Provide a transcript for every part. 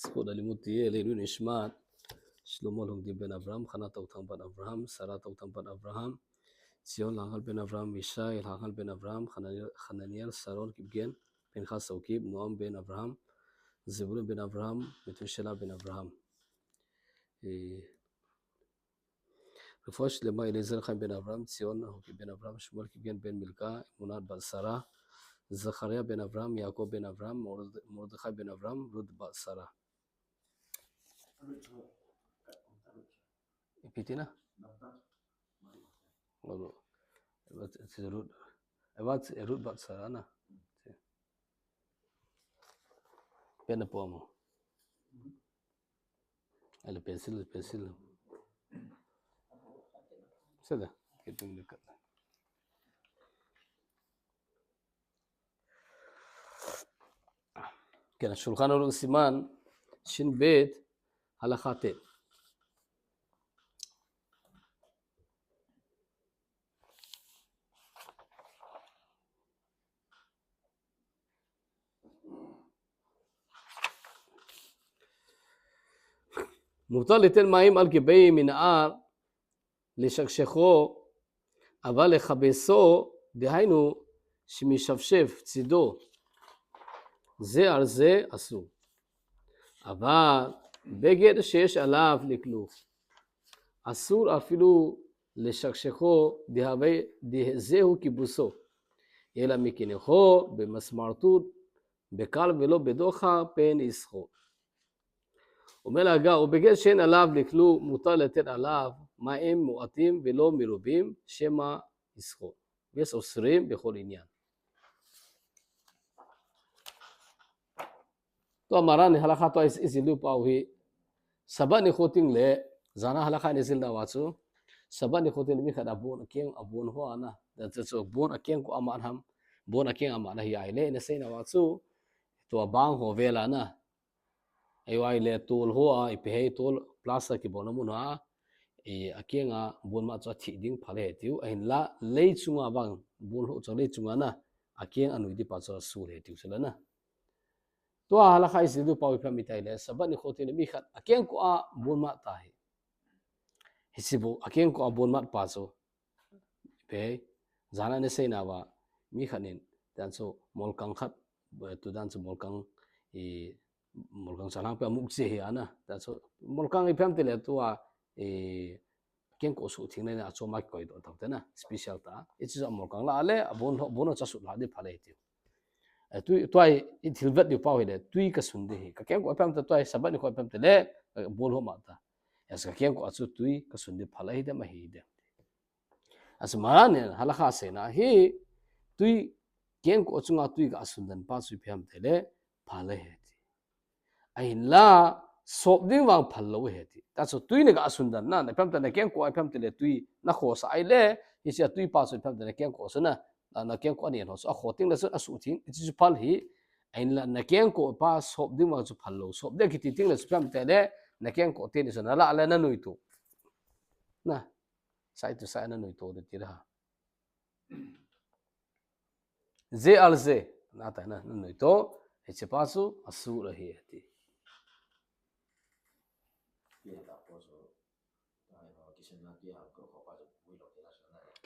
Sukut alimuti Leilun Ishmat Shlomo Hongdi ben Abraham Khana Tautang ben Abraham Sarah Tautang ben Abraham Sion Langhal ben Abraham Mishael Langhal ben Abraham Hananiel Sarol Kibgen Pinchas Saukib Noam ben Abraham Zebulun ben Abraham Metushela ben Abraham Refosh Lema Eliezer Chaim ben Abraham Sion Hongdi ben Abraham Shmuel Kibgen ben Milka Munad ben Sarah Zachariah ben Abraham Yaakov ben Abraham Mordechai ben Abraham Ruth ben Sarah Ipitina? Lalu, Ruth bat sarana. Pen apa mo? Ada pensil. Sudah, hitung dekat. Kena Shulchan Aruch Siman Shin Bet Halakha Tet. מותר ליתן מים על גבי מנהר לשכשכו, אבל לכבסו, דהיינו שמשפשף צידו זה על זה אסור. אבל בגד שיש עליו לכלוך, אסור אפילו לשכשכו דהזהו כיבוסו, אלא מקנחו במסמרתות, בקל ולא בדוחה פן יסחו. אומר להגה, ובגד שאין עליו לכלוך, מותר לתת עליו מים מועטים ולא מרובים, שמא יסחו. ויש אוסרים בכל עניין. तो हमारा ने हलाखा तो इस इलू पाव ही सबा ने खोटिंग ले जाना हलाखा ने जिल दावाचो सबा ने खोटिंग मी खदा बोन हो आना दचो बोन अकेंग को अमान हम बोन अकेंग अमान ही आइले ने से नवाचो तो बांग हो वेला ना ai le tol ho a ipe tol plus ki bonamu na e akenga bonma cha thi ding phale tiu ain la lei chunga bang bon ho cha lei chunga na akeng anui di pa cha su le tiu sela na to ala khai sidu pawi phami tai le sabani khotin mi khat akeng ko a bonma ta hi hisibu akeng ko a bonma pa so pe jana ne sei na wa mi khanin dan so molkang khat tu dan so molkang e molkang salang pe amuk se hi ana ta so molkang ipam tele to a e ken ko su thing na cho ma koi do ta na special ta it's a molkang la ale bon cha su la de phale ti tu toy i thilvat di paw de tui ka sun de hi ka ken ko ipam ta toy saban ko ipam tele bol ho ma ta as ka ken ko achu tui ka sun de phale hi de ma hi de as maran halakha se na hi tui ken ko chunga tui ka asun dan pa su pham tele phale hi ai la sop ding wang phallo he ti ta so tui ne ga asundan na na pam ta na ken ko ai pam tele tui na kho sa ai le hi sia tui pa so pam ta na ken ko so na na ken ko ani ho so a kho ting la so asu thing it is phal hi ai la na ken ko pa sop ding wang so phallo sop de ki ti ting la so pam tele na ken ko te ni so na la ala na nui tu na sai tu sai na nui to de ti ra ze al ze na ta na nui to he che pa so asu ra hi ti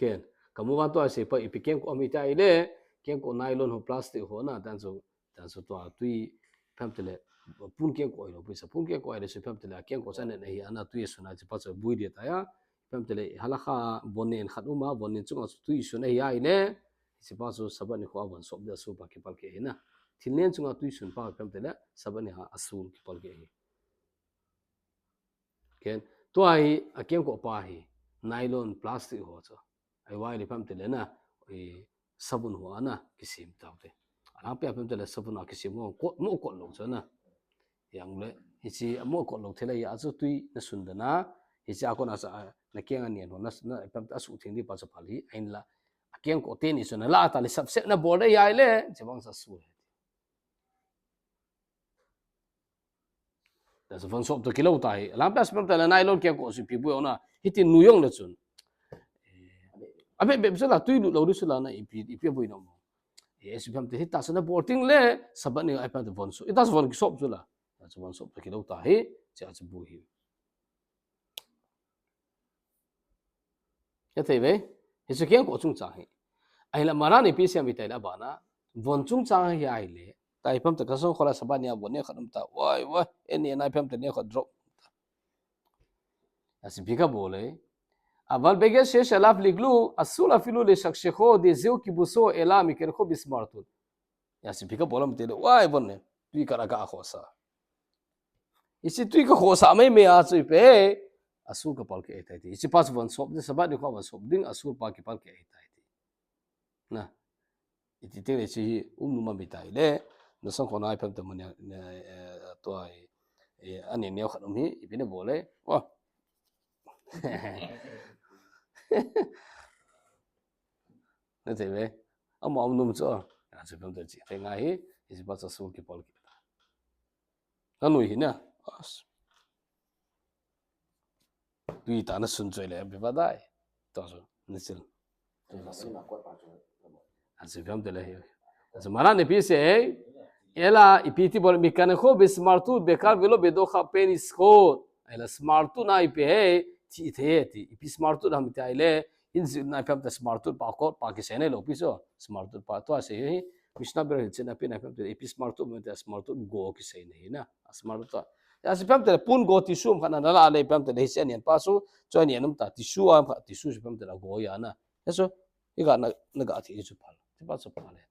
Ken, kamu kan tu asyik pa ipiken ko amita ile, ken ko nylon ho plastic ho na dan so to tui pam tele pun ken ko ilo bisa pun ken ko ile se pam tele ken ko sana nahi ana tui suna je pa so bui dia ta ya pam tele halakha bonen khatuma bonen chunga tui suna ya ile se pa so saban ko awan sob da so pa ke pal ke na thilnen chunga tui sun pa pam tele saban ha asul ke pal ke ken to ai aken ko pa hi nylon plastic ho cho ai wai le pam tele na e sabun ho ana kisim taw te ana pe pam tele sabun a kisim mo ko lo cho na yang le hi chi mo ko lo thela ya chu tui na sundana hi cha ko na sa na keng ani no na pam ta su thing di pa cha phali ain la aken ko te ni so na la ta le sab se na bol ya ile jebang sa su da so von sop to kilo tai lam pas pam tele nylon ken ko su pi bu ona hitin nuyong le chun abe be sala tui lu lo sala na ipi bui no mo yes pam te hita sana boarding le sabani ai pa de von so it does von sop sula จะวันศพกิโลตาเฮจะจะบุหิยะเทเวเฮสเกียงก็จุงจางเฮไอ้ละมารานี่พิเศษมีแต่ละบ้านะวันจุงจางเฮไอ้เลยแต่ไอ้พัมตะกระทรวงคนละสบายเนี่ยวันนี้ขนมตาว้ายว้ายเอ็นนี่นายพัมตะเนี่ยขดรอปสิบิกาโบเลยאבל בגלל שיש עליו לגלו, אסור אפילו לשכשכו דזהו כיבוסו אלא מכנכו בסמרטות. יסיפיקה בולם תדע, וואי בונה, תוי כרגע חוסה. איסי תוי כחוסה, מי מהצוי פה, אסור כפל כאיתה איתי. איסי פס ונסופ, זה סבא נקרא ונסופ, דין אסור פעל כפל כאיתה איתי. נה, איתי תראה שהיא נומה ביטאי, נסון כונה פעם תמוני, תואי, אני נאו חנומי, איפינה בולה, וואו. Nó thế vậy, ông mà ông nôm cho, sẽ không được chỉ thấy ngay, thì sẽ bắt đầu xuống cái bol kia. Nó nuôi hình à, tuy ta nó xuân chơi lại bị bắt đại, đó rồi, nó sẽ, sẽ không được lại, sẽ mà ra này bị sẽ, ela ipiti bol mechanico be smartu be car velo be do kha penis ko, ela smartu na ipe ti the ti ipi smartu ham ti ile in na pam ta smartu pa ko pa ki sene lo piso smartu pa to ase hi mishna ber hin na pe na pam ta ipi smartu me ta smartu go ki sene hi na smartu ta ya se pam ta pun go ti sum khana na la le pam ta le sen yan pa su cho ni anum ta ti su am kha ti su pam ta go ya na eso iga na ga ti su pal ti pa su pal le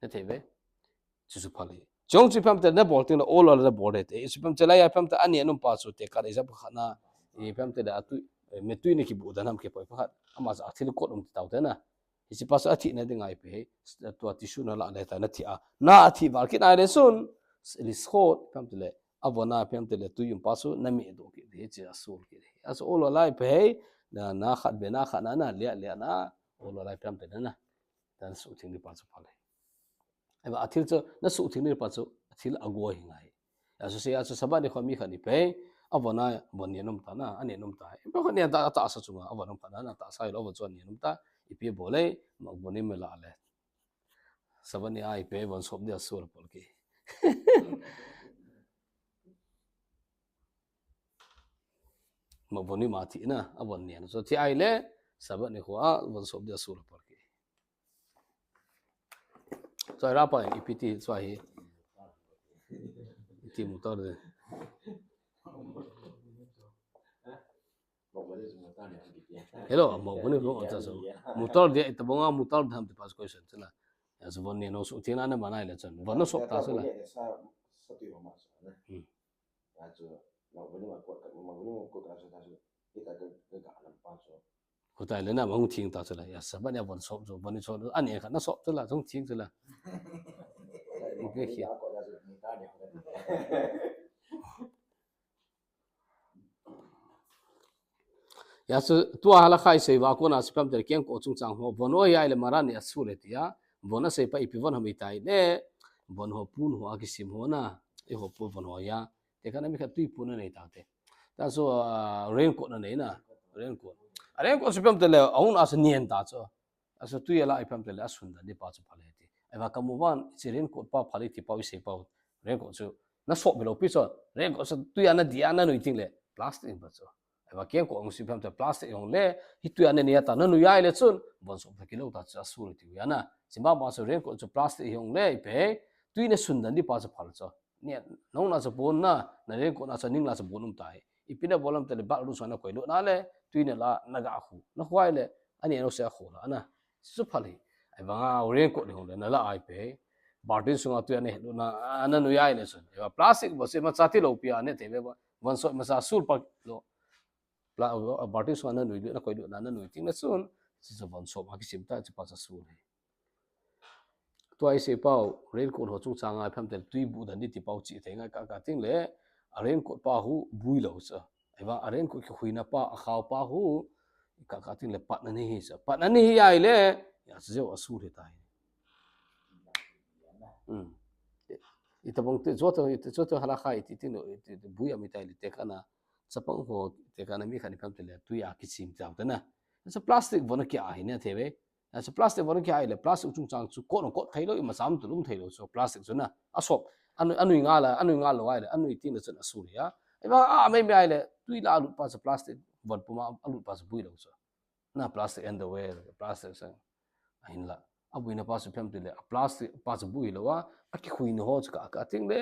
ne te be ti su pal jong ti pam ta na bol tin all all the board te su pam ta la ya pam ta ani anum pa su te ka isa khana e pam ta da tu me tu ni ki bu da nam ke poi pakhat ama za thil ko dum taw te na isi pas athi na dingai pe to ti su na la le ta na thi a na athi war ki na le sun ris khot pam te le abona pam te le tu yum pasu na mi do ki de che asul ki de as all lai pe na khat be na khat na le na all lai pam te na dan su thing ni pa su phale eba athil cho na su thing ni pa chu athil ago hi ngai aso se aso saba ni khomi khani pe avana bonni nom ta na ani nom ta e ba ne ta ta sa chunga avana pa na ta sai lo chon ni nom ta ipi bole ma boni me la le sabani ai pe bon sob dia sur pol ki ma boni ma thi na avon ni so thi ai le sabani khuwa bon sob dia sur pol ki so ra pa ipiti so hi iti motor de hello mo bone lo ta so motor de ta bonga motor dham te pas question chla ya so bon ne no so thina na banai le chan bon no so ta so la ya so mo bone ma ko ta so ta so ita ga ga lam pa so ko ta le na mong thing ta so la ya sa ba ne bon so so bon so an ye kha na so so la song thing so la mo ke khi ya so tu hala khai sei wa ko na spam ter kyang ko chung chang ho bono ya ile marani asu le tia bona sei pa ipivon hami tai le bon ho pun ho aki sim ho na e ho pu bon ho ya te kana mi kha tui pun nei ta te ta so rain ko na nei na rain ko spam ter le aun as nien ta cho aso tu ya la ipam ter le asun da ni pa chu phale ti ai wa kamu wan si rain ko pa phale ti pa wi sei pa rain ko chu na so belo pi so rain ko so tu ya na dia na noi ting le plastic ba cho eba keng ko ang sipam te plastic yong le hitu ane ni ata nanu yai le chun bon so phakilo ta cha sur ti ya na simba ma so ren ko chu plastic yong le pe tuine sundan di pa cha phal cho ni nong na cha bon na ren ko na cha ning la cha bonum tai ipina bolam te le ba lu so na koi lo na le tuine la na ga khu na khwai le ani no se khu la na su phali eba nga ren ko le hong le na la ai pe bartin sunga tu ane lo na ananu yai le chun eba plastic bo se ma cha ti lo pi ane te be bon so ma sa sur pa lo barti so na nui na koi na nui ting na sun si so bon so ma ki sim ta chi pa sa su le to ai se pau rain ko ho chung changa pham tel tui bu dan ni ti pau chi the nga ka ting le rain ko pa hu bui lo sa ai ba rain ko ki huina pa a khaw pa hu ka ting le pat na ni hi sa pat na ni hi ai le ya se o su le tai itabong te zo to hala khai ti ting no bui ami tai le te kana sapang ho te kana mi khani pham tele tu ya ki sim taw na sa plastic bona ki a hine thebe sa plastic bona ki a le plastic chung chang chu ko no ko thailo ma sam tu lum thailo so plastic chu na asop anui nga lo ai le anui tin le chon asul ya ai ba mai mai le tui la alut pas plastic von puma alut pas bui lo so na plastic and the way plastic sa ain la abui na pas phem te le plastic pas bui lo wa aki khui no ho ka ting le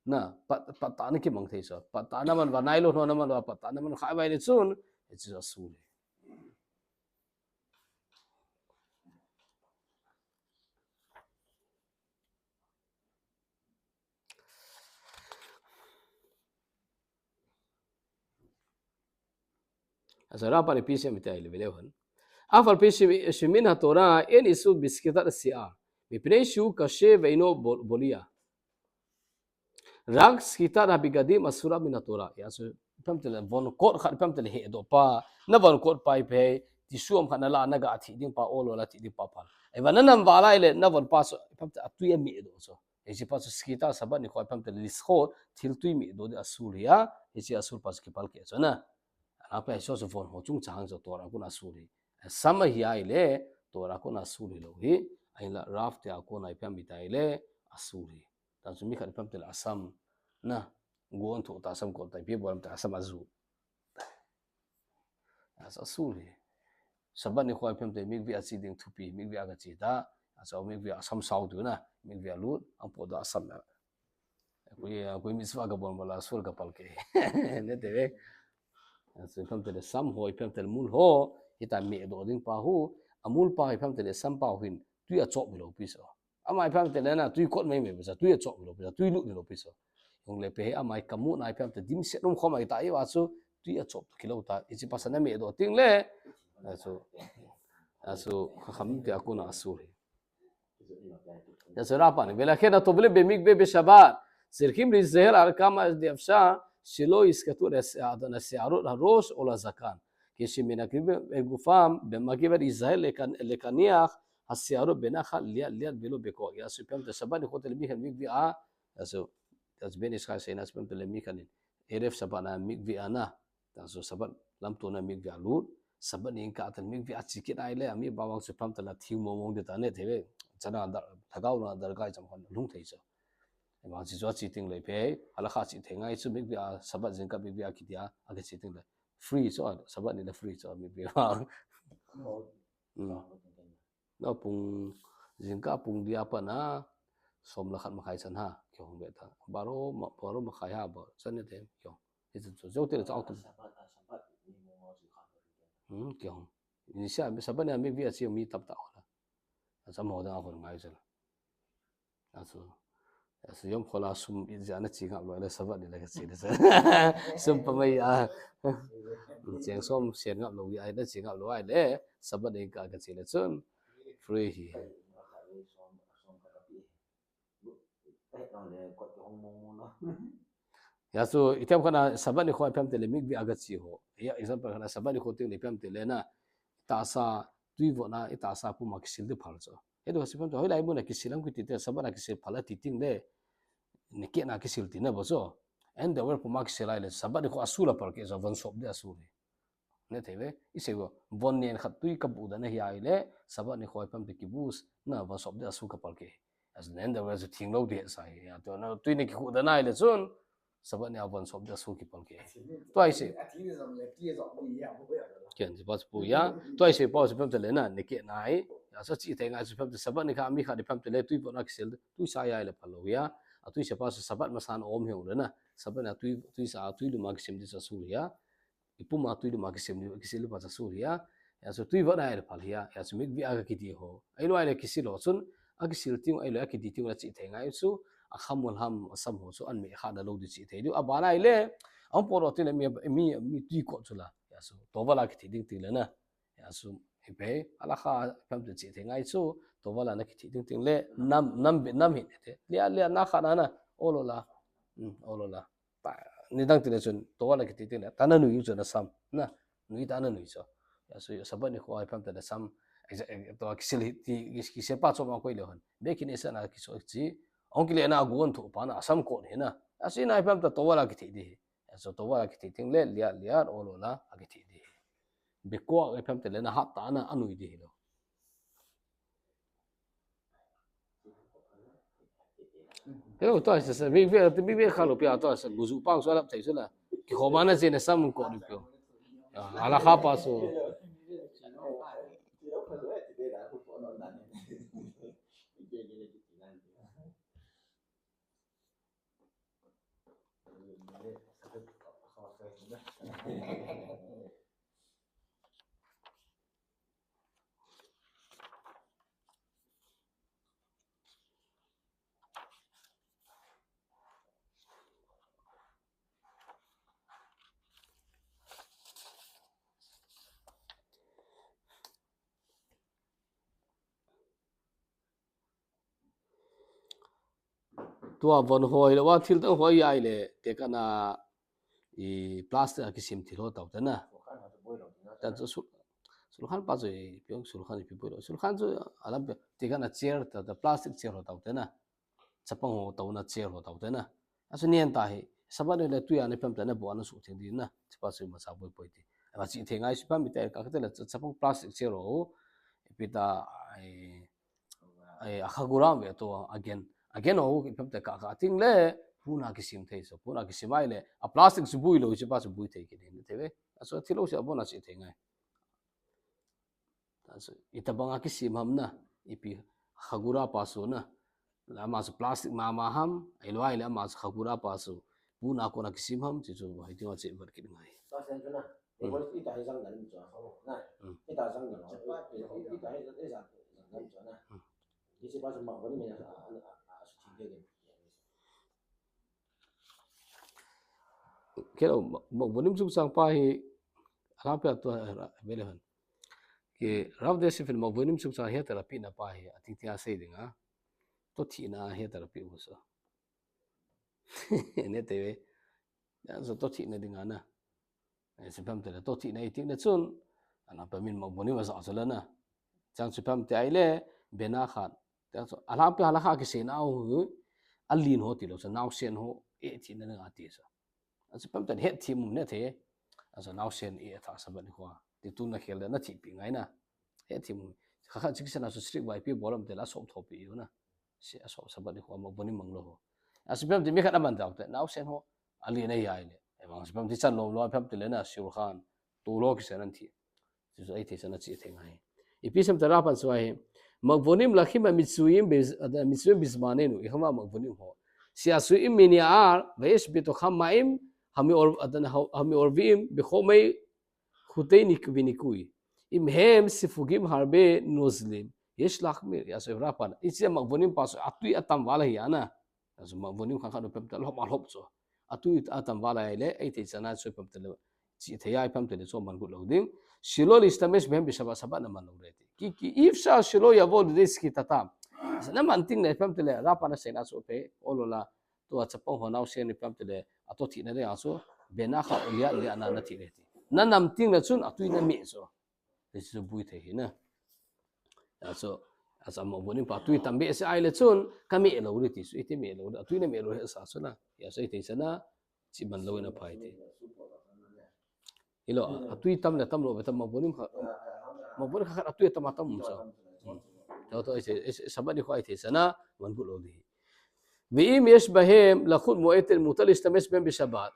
na pat ta ni ki mang thei so pat ta na man wa nai lo no na man wa pat ta na man khai bai le chun it's asul azara pa ni pisi mitai le belewan afal pisi shimin ha tora en isu biskita sia mi preshu kashe veino bolia rag kita na bigadi masura min tora ya so pamtel von kot khat pamtel he do pa na von kot pai pe ti suam khana la na ga thi ding pa olo la thi ding pa pal e van nam wala ile na von pa so pamtel atuya mi do so e si pa so skita sabat ni khoi pamtel lis khot thil tui mi do de asul ya e si asul pas ki pal ke so na apa so so von ho chung chang so tora ku na suri sama hi ai le tora ku na suri lo hi ai la raft ya ko na pam bitai le asuri tan su mi khat pam tel asam na gon tho ta sam ko tai pe bol ta asam azu as asuri sabat ni khoi pam te mi vi asi ding thupi mi vi aga chi da aso mi vi asam sau du na mi vi alut ang po da asam na koi mi swa ga bol bola sul ga pal ke ne te ve so pam te sam hoi pam te mul ho ita me do ding pa hu amul pa pam te sam pa hin tu ya chop mi lo pi so amai pam te na tu kot mai me sa tu ya chop mi lo pi sa tu lu mi lo pi so yong le pe amai kamu na pam te dim se rum kho mai ta i wa so tu ya chop kilo ta ichi pasana me do ting le so kham te akuna asul ya sera pa ni bela khena to bele be mig be shabat sirkim ri zehel al kama de afsha שלא יסקטו לשיערות הראש או לזקן. כשמנקבים גופם במגבת ישראל לקניח השיערות בנחל ליד ולא בקור. יעשו פעם תשבת נכות למיקן מגביעה, אז בין ישחי סיינה פעם תלמיקן ערב שבת מגביעה נא, אז שבת למתונה מגביעה לוד, שבת נינקה תל מגביעה ציקית האלה, אמי באוang שפעם תלתיו מומong דתנה, תראה, צנה דגאו דרגאי צמחון לום תייסו. ma chi zo chi ting le pe ala kha chi thengai chu mi bia sabat jing ka mi bia ki dia age chi ting le free so sabat ni le free so mi bia no pung jing ka pung dia pa na som la khat ma khai chan ha kyong be ta baro ma khai ha ba chan ne them kyong is zo zo te cha tu kyong ni sha sabat na mi bia chi mi tap ta la sa mo da ko ngai chan aso yom khola sum izana chinga lo le sabat ni la ka chi sa sum pa mai a cheng som sen ngap lo wi ai da chinga lo ai le sabat ni ka chi le chun free hi ya so itam kana sabat ni khoi pam te le mig bi aga chi ho ya example kana sabat ni kho te le pam te le na ta sa tui vo na ita sa pu ma kisil de phal so edo sipam to lai mo na kisilam ki ti te sabat na kisil phala ti ting le ni ke na kisil ti na bo so and the work pu ma kisil ai le sabat ni kho asula par ke so van sob de asuli ne te ve ise go von nen khat tui ka bu da na hi ai le sabat ni khoi pam te ki bus na van sob de asu ka par ke as then the was thing lo de sa ya to na tui ni ki khu da na ai le chun sabat ni avan sob de asu ki par ke to ai se ken ji pas pu ya to ai se pa se pam te le na ni ke na ai ya so chi te nga se pam te sabat ni ka mi kha di pam te le tui bo na kisil tu sa ya le phalo ya atui se pa se sabat masan om he le na sabat na tui sa tui lu ma kisim di sa su ya ipu ma tui lu ma kisim ni kisil pa sa su ya ya so tui bo na le phal ya ya so mi bi aga ki di ho ai lo ai le kisil ho chun a kisil ting ai lo a ki di ting la chi te nga su a khamul ham sam ho so an me kha da lo di chi te du a ba na ile ang po ro te le mi tui ko chula ya so to ba la ki ti ding ti le na ya so ipe ala kha pam te chi te ngai su to ba la na ki ti ding ting le nam hi te lia na kha na olola pa ni dang ti le chun to ba la ki ti ting le ta na nu yu chu na sam na nui ta na nui so ya so sabat ni kho ai pam te le sam to kisil ti ki se pa cho ma ko le hon be ki ne sa na ki so chi ong ki le na gon thu pa na sam ko ne na asin ai pam te to ba la ki ti di so to ba la ki ti ting le lia olola a ki ti di be ko ai pam te le na ha ta na anui di lo Hello, to is mi khalo pia to is buzu pang so lap thai so la. Ki khomana je na sam ko ni pyo. Ala kha pa so. Tua von hoi la wa thil ta hoi ai le te kana I plastic ki sim thilo taw ta na ta zo sulkhan pa zo pyong sulkhan pi puro sulkhan zo alam te kana chair ta plastic chair taw ta na chapang ho taw na chair ho taw ta na asu nian ta hi saban le tu ya ne pam ta na bo na su thing di na chapa su ma sa boi poi ti aba chi thengai si pam mi ta ka ta la chapang plastic chair ho ipita ai akhaguram ve to again ho pam ta ka ting le puna ki sim thei so puna ki simai le a plastic su bui lo chi pa su bui thei ki ne te ve aso thilo se abona chi thei ngai aso itabanga ki sim ham na ipi khagura pa so na la ma su plastic ma ham ai lo ai la ma su khagura pa so puna ko na ki sim ham chi chu hai ti wa che bar ki ngai ta sen na e ko i ta sang nan jo na i ta sang nan i ta i za nan jo na i se pa su ma wani me na a su chi ge kelo mo bonim sum sang pa hi ala pe to bele han ke rav de se fil mo bonim sum sang he terapi na pa hi ati tia sei dinga to thi na he terapi mo so ne te ve ya so to thi na dinga na se pam te to thi na ti na chun ana pa min mo bonim sa so la na chang se pam te ai le bena khat ta so ala pe ala kha ki se na hu alin ho ti lo so naw sen ho e thi na nga ti so aso pam tan het thim ne the aso naw sen e tha saban ho ti tu na khel na thi pi ngai na he thim kha kha chik sana so strict wi pi bolam te la som thop pi yo na se aso saban ho mo boni mang lo ho aso pam ti mi khat aman daw te naw sen ho ali na yai le e bang pam ti chan lo lo pam te le na shur khan tu lo ki sanan thi so ai the sana chi the ngai e pi sam ta ra pan so ai mag bonim la khima mitsuim bismane nu i khama mag bonim ho sia su iminia ar vesh bito khamaim hami or vim bikhomei khutei nikvinikui im hem sifugim harbe nozlim yesh lakhmir ya so rapan isia mag bonim pas atui atam wala hi ana aso mag bonim khan khan pem tal hop so atui atam wala ile ai te chana so pem tal chi thaya pem tal so man gu loding shilo listamesh bhem bisaba saba na man reti ki ifsha shilo yavol riski tatam na man ting ne pem tal rapana sena so pe olola to chapong honau sen ni pam tele ato thi na le aso bena kha olia le ana na thi reti na nam ting na chun atui na mi so this is bui the hi na aso asa mo boni pa tui tambe se ai le chun kami elo ri ti su ite me elo atui na me elo he sa so na ya so ite sana chi man lo na phai te ilo atui tam le tam lo be tam mo boni kha atui tam tam so to ise sabani khoi the sana man bu lo di ואם יש בהם לחוט מועטר מותר להשתמש בהם בשבת.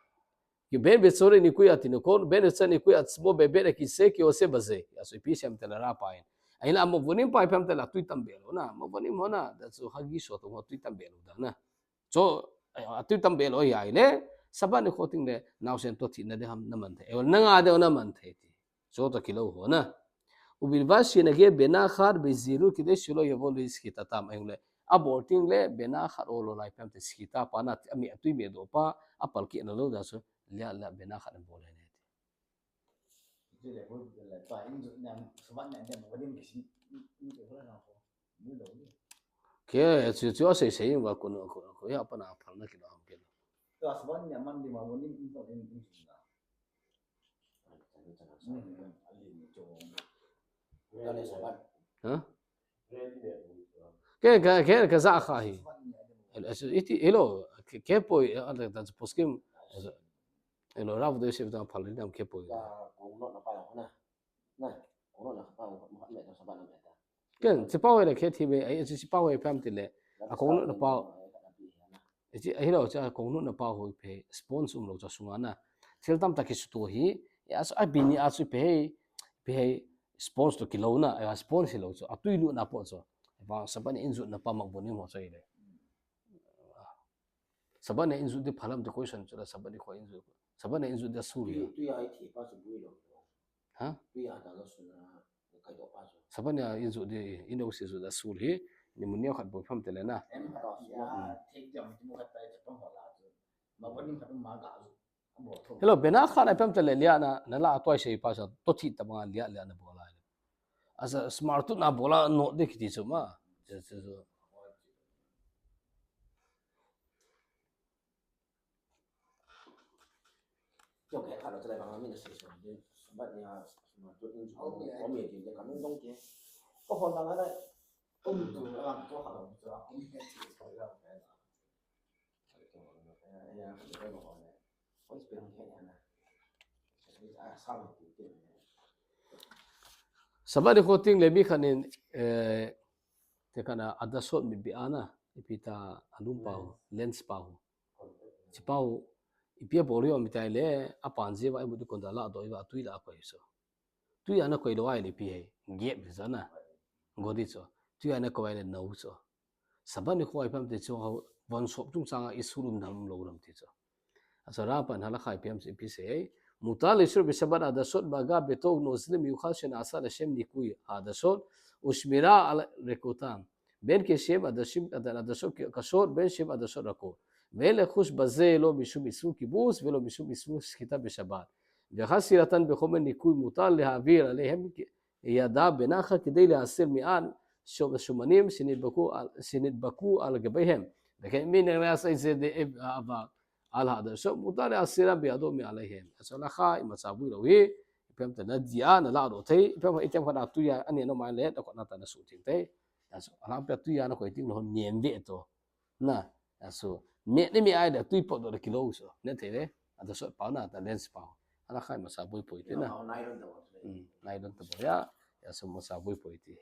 כי בין בצורי ניקוי התינוקות, בין יוצא ניקוי עצמו בבין הכיסא כי עושה בזה. אז פי שם תלרה פעין. אין המובנים פעם פעם תלה תוי תמבלו, נה, מובנים הונה, דצו חגיש אותו, תוי תמבלו, נה. צו, תוי תמבלו יאילה, סבא נכותים לנאושן תותי נדם נמנתה. אבל נגעדה נמנתה. צו תקילו הונה. ובלבד שנגיע בינה אחת בזהירות כדי שלא יבוא לסחיטתם. aborting le bena khat olo lai pam te skita pa na ami atui me do pa apal ki na lo da so lia la bena khat bo le ne ti le bo le pa in na swan na de mo dim ki ni de ho na ho ni lo ni ke chu se se wa ko ya pa na phal na ki lo am ke to swan ya man di ma mo dim in to in na ali ni jo ta le sa ba ha ke za khahi iti elo ke poi ala dan poskim elo rav de se dan phal ni am ke poi ta ko no na pa na na ko no na pa mo le sa ba na ta ken se pa we le ke thi be ai se pa we pam ti le a ko no pa ji ai lo cha kong nu na pa hoi phe sponsor lo cha sunga na thil tam ta ki su to hi as a bini a su phe sponsor to kilo na a sponsor lo cha atui lu na po cha ba saban inzu na pa mak boni mo cha ile saban inzu de phalam de question cha saban ko inzu saban inzu de su ri 对啊，一提把是不会了， ha 对啊，大家说呢，开多把是， saban inzu de ino se zu da su ri ni mun ne khat bo pham te le na em có ya take jam ti mo khat tai chapang ho la chu ma wani khat ma ga chu amo tho hello bena khan apam te le lia na la atwai sei pa sa to thi ta ma lia lia na bola asa smart tu na bola no de ki ti chu ma就给看到这来帮面的事情，就什么呀，什么做因素，我们也就可能东西，不好那个，ông chủ làm có hoạt động cho ông nghe chỉ có ra cái đó呀，这个好呢，我是别人天天呢，啊，上面对。 sabani khoting le mi khanin te kana adasot mi bi ana ipita alum pau lens pau chi pau ipia bolio mi tai le apanje wa ibu kon dala do iwa tui la ko iso tui ana ko lo ai le pi he gep zana ngodi cho tui ana ko ai le no cho sabani ko ai pam te cho bon sop chung changa isurum nam lo ram ti cho asara pan hala khai pm se pi se mutal isur bisaban adasot baga beto nozlim yukhashin asa la shem nikui adasot usmira al rekutam ben ke shem adashim adasot kasot ben shem adasot rako vel khush baze lo mishum isu kibus velo mishum isu skita bishabat vehasiratan bekhomen nikui mutal lehavir alehem yada benacha kedei lehasil mi'an shumanim sinidbaku al gabayhem וכן מין נראה איזה אבק על הדשא מותר להסירם בידו מעליהם אז הלכה עם מצבוי לוי פעם תנדיע נלעד אותי פעם איתם כאן אטויה אני לא מעלה את הכנת הנסותים תי אז הלכה פתויה אנחנו איתים לו ניינדי אותו נא אז מי איידה טוי פודו לקילוסו נתירה הדשא פעונה תלנס פעו הלכה עם מצבוי פה איתי נא ניידון תבויה אז מצבוי פה איתי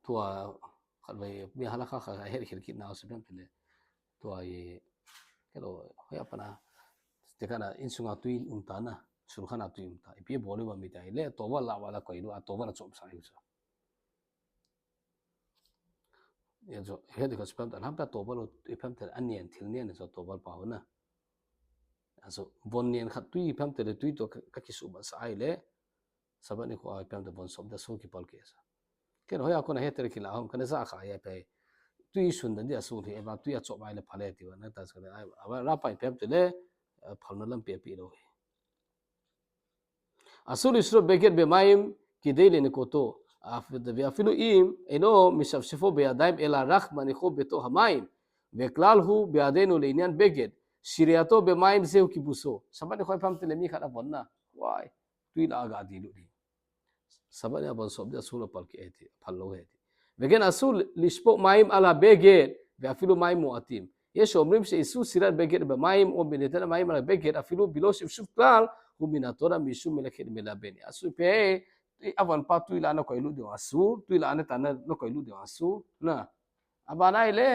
tua khalwai mi halakha kha her khirki na usbem pele tua ye kelo hoya pana tekana insunga tuin umtana surkhana tuin umta ipi bole wa mi tai le towa la wala koilu a towa la chop sa yusa ye jo he de kaspam ta hampa towa lo ipam ter anien thilnian so towa pa hona aso bonnien khat tui ipam ter tui to ka kisu ba sai le sabani ko ipam de bon sob da so ki pal ke sa ken hoya kona heter kila hom kana za kha ya pe tui sun dan dia su the ba tui a chop ai le phale ti wa na ta sa aba ra pai pep te le phalna lam pe pi ro asul isro beget be maim ki deile ni koto afilu im eno misafsifo be adaim ela rakh mani kho beto hamaim ve klal hu be adenu le inyan beget siriato be maim zeu kibuso sabani khoi pam te le mi khada bonna wai tui la ga di lu di sabani abon sob da sula pal ki eti phallo heti vegen asul lispo maim ala beget ve afilu maim muatim yes omrim se isu sirat beget be maim o benetana maim ala beget afilu bilos ifsuf klal hu minatora mishu melakhet melabeni asu pe avan pa tu ila na ko ilu de asu tu ila na tana no ko ilu de asu na abana ile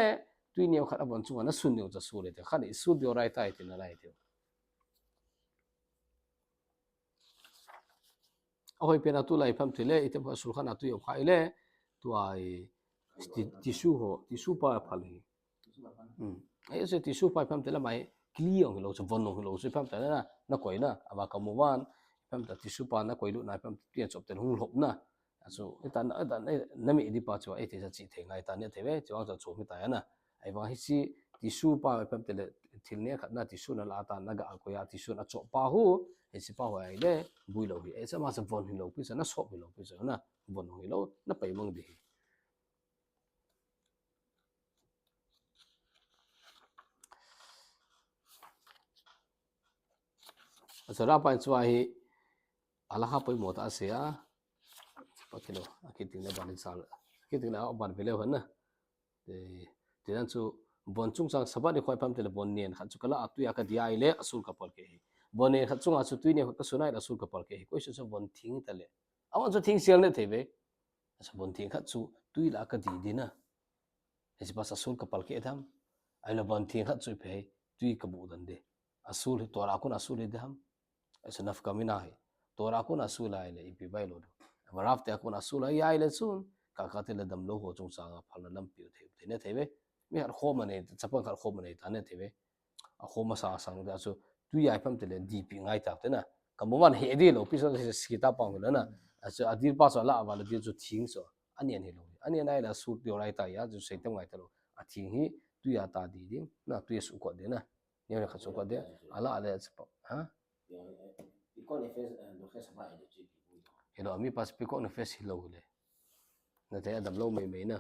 tu ni khat abon chu na sun ne su le te khan isu de rai tai te na rai te ahoi pena tu lai pam tele item ka sul khan atu yo khaile tu ai tisu pa phali ai se tisu pa pam tele mai clear lo so von lo so pam tele na ko ina aba ka mowan pam ta tisu pa na ko ilu na pam tian chop ten hung lop na so etan nami di pa cho ai te chi the ngai ta ne the ve cho cho mi ta na ai wa hi si tisu pa pam tele thil ne khat na tisu na la ta na ga ko ya tisu na chop pa hu ai si pa wa ai le bui lo bi ai sa ma sa von hi lo pi sa na sop hi lo pi sa na von hi lo na pai mong di asara pa chwa hi alaha poi mota ase a Okey lo akiting le ban sal akiting la ban vele han na de dan chu bon chung sang sabat ni khoi pham te le bon nen khan chu kala atu ya ka dia ile asul ka pal ke hi bon nen khan chung a chu tui ne ka sunai asul ka pal ke hi koi chu bon thing ta le awan chu thing sial ne thebe asa bon thing khat chu tui la ka di dina esi pas asul ka pal ke dham ai la bon thing khat chu phe tui ka bu dan de asul to ra kun asul de dham asa naf kamina hai to ra kun asul ai le ipi bai lo waraf te kun asul ai ai le sun ka ka te le dam lo ho chung sang phal lam pi the ne thebe mi har kho mane chapang khar kho mane ta ne thebe a kho ma sa sang da chu tu yai pham te le dp ngai ta te na ka mo man he di lo pi so si ta pang lo na aso adir pa so la wa le di chu thing so anian he lo anian ai la su dio rai ta ya chu sei tam ngai ta lo a thing hi tu ya ta di ding na tu su ko de na ne ne kha su ko de ala ala ha iko ne face do face ba ile chi hello mi pas pi ko ne face hi lo le na te dam lo mai mai na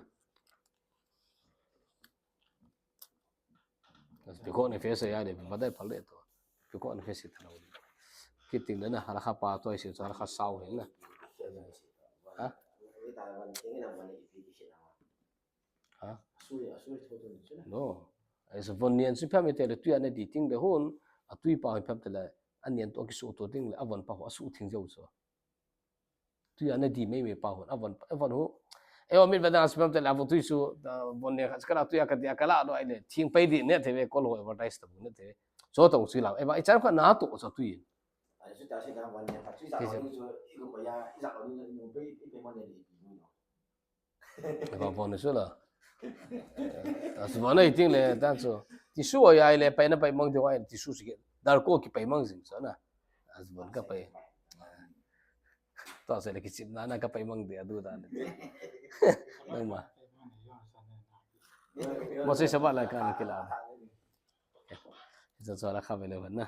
pi ko ne face ya de ba dai phal le to pi ko ne face ta lo kiting na hala kha pa to si hala kha sau he na ha ita wan thing na wan ipi di shi na ha asul to to ni no as von nian su pham te le tu ya ne di ting de hon a tui pa pham te le an nian to ki su to ting le awan pa ho su thing jo so tu ya ne di me pa hon awan ho e o min va da spam te la vo tu su von ne kha tu ya ka dia kala do ai le thing pai di ne te ve ko lo advertise ta bu ne te so to su la e ba i chan kha na to so tu yin 是但是讲วันนี้ครับที่จะเอานี่就一个国家一直เอานี่有被มันเนี่ยดีอยู่เนาะ ba bon so la as bon ai ting le dan so ti su wa ya le pai na pai mang de wa ti su si dar ko ki pai mang zin so na as bon ka pai to se le ki sim na na ka pai mang de adu da ne nang ma mo se sa ba la ka ki la so la kha ve le na